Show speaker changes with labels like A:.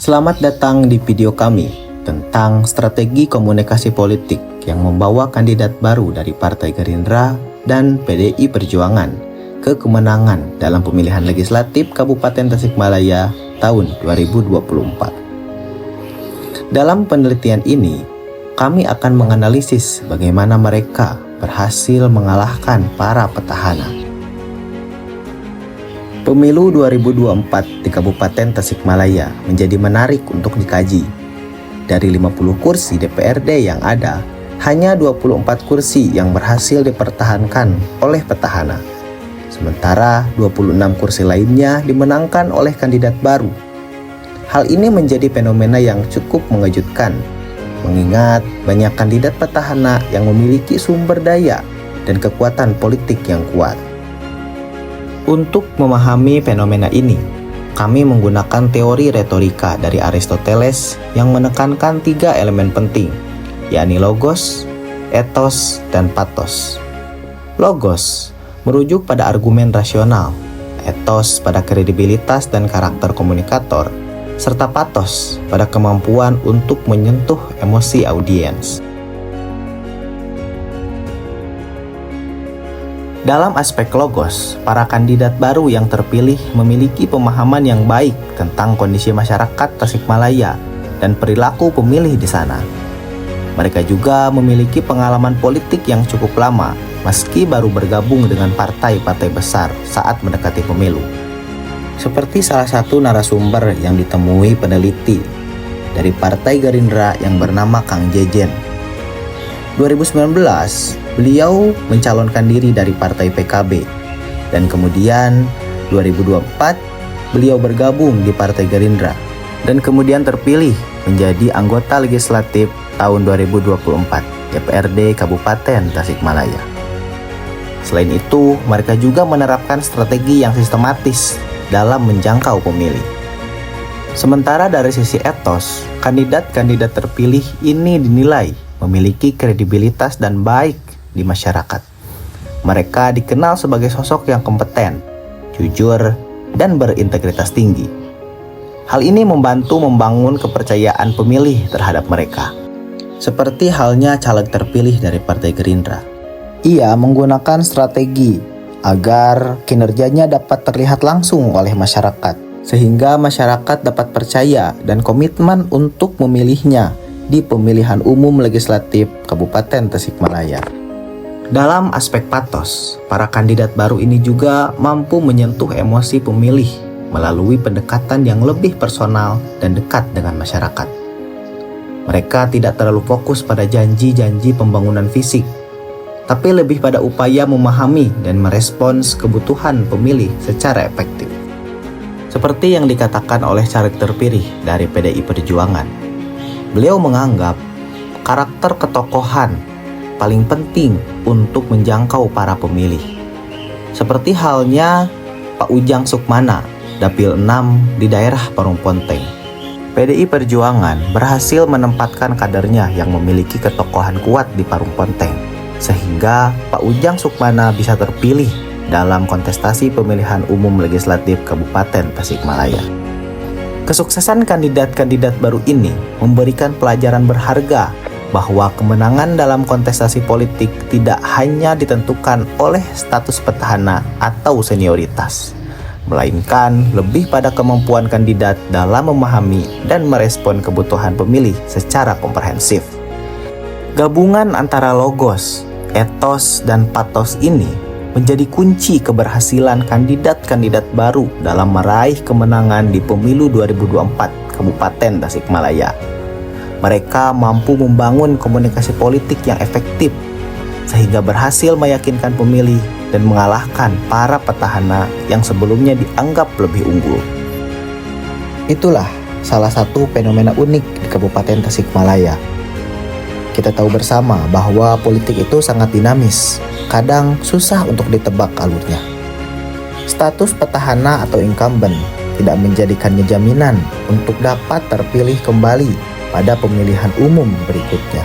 A: Selamat datang di video kami tentang strategi komunikasi politik yang membawa kandidat baru dari Partai Gerindra dan PDI Perjuangan ke kemenangan dalam pemilihan legislatif Kabupaten Tasikmalaya tahun 2024. Dalam penelitian ini, kami akan menganalisis bagaimana mereka berhasil mengalahkan para petahana. Pemilu 2024 di Kabupaten Tasikmalaya menjadi menarik untuk dikaji. Dari 50 kursi DPRD yang ada, hanya 24 kursi yang berhasil dipertahankan oleh petahana. Sementara 26 kursi lainnya dimenangkan oleh kandidat baru. Hal ini menjadi fenomena yang cukup mengejutkan, mengingat banyak kandidat petahana yang memiliki sumber daya dan kekuatan politik yang kuat. Untuk memahami fenomena ini, kami menggunakan teori retorika dari Aristoteles yang menekankan 3 elemen penting, yakni logos, etos, dan pathos. Logos merujuk pada argumen rasional, etos pada kredibilitas dan karakter komunikator, serta pathos pada kemampuan untuk menyentuh emosi audiens. Dalam aspek logos, para kandidat baru yang terpilih memiliki pemahaman yang baik tentang kondisi masyarakat Tasikmalaya dan perilaku pemilih di sana. Mereka juga memiliki pengalaman politik yang cukup lama, meski baru bergabung dengan partai-partai besar saat mendekati pemilu. Seperti salah satu narasumber yang ditemui peneliti dari Partai Gerindra yang bernama Kang Jejen. 2019, beliau mencalonkan diri dari Partai PKB, dan kemudian 2024 beliau bergabung di Partai Gerindra dan kemudian terpilih menjadi anggota legislatif tahun 2024 DPRD Kabupaten Tasikmalaya. Selain itu, mereka juga menerapkan strategi yang sistematis dalam menjangkau pemilih. Sementara dari sisi etos, kandidat-kandidat terpilih ini dinilai memiliki kredibilitas dan baik di masyarakat. Mereka dikenal sebagai sosok yang kompeten, jujur, dan berintegritas tinggi. Hal ini membantu membangun kepercayaan pemilih terhadap mereka. Seperti halnya caleg terpilih dari Partai Gerindra. Ia menggunakan strategi agar kinerjanya dapat terlihat langsung oleh masyarakat, sehingga masyarakat dapat percaya dan komitmen untuk memilihnya di pemilihan umum legislatif Kabupaten Tasikmalaya. Dalam aspek pathos, para kandidat baru ini juga mampu menyentuh emosi pemilih melalui pendekatan yang lebih personal dan dekat dengan masyarakat. Mereka tidak terlalu fokus pada janji-janji pembangunan fisik, tapi lebih pada upaya memahami dan merespons kebutuhan pemilih secara efektif. Seperti yang dikatakan oleh caleg terpilih dari PDI Perjuangan, beliau menganggap karakter ketokohan paling penting untuk menjangkau para pemilih. Seperti halnya Pak Ujang Sukmana, Dapil 6 di daerah Parung Ponteng. PDI Perjuangan berhasil menempatkan kadernya yang memiliki ketokohan kuat di Parung Ponteng, sehingga Pak Ujang Sukmana bisa terpilih dalam kontestasi pemilihan umum legislatif Kabupaten Tasikmalaya. Kesuksesan kandidat-kandidat baru ini memberikan pelajaran berharga bahwa kemenangan dalam kontestasi politik tidak hanya ditentukan oleh status petahana atau senioritas, melainkan lebih pada kemampuan kandidat dalam memahami dan merespon kebutuhan pemilih secara komprehensif. Gabungan antara logos, etos, dan pathos ini menjadi kunci keberhasilan kandidat-kandidat baru dalam meraih kemenangan di pemilu 2024 Kabupaten Tasikmalaya. Mereka mampu membangun komunikasi politik yang efektif, sehingga berhasil meyakinkan pemilih dan mengalahkan para petahana yang sebelumnya dianggap lebih unggul. Itulah salah satu fenomena unik di Kabupaten Tasikmalaya. Kita tahu bersama bahwa politik itu sangat dinamis, kadang susah untuk ditebak alurnya. Status petahana atau incumbent tidak menjadikannya jaminan untuk dapat terpilih kembali pada pemilihan umum berikutnya.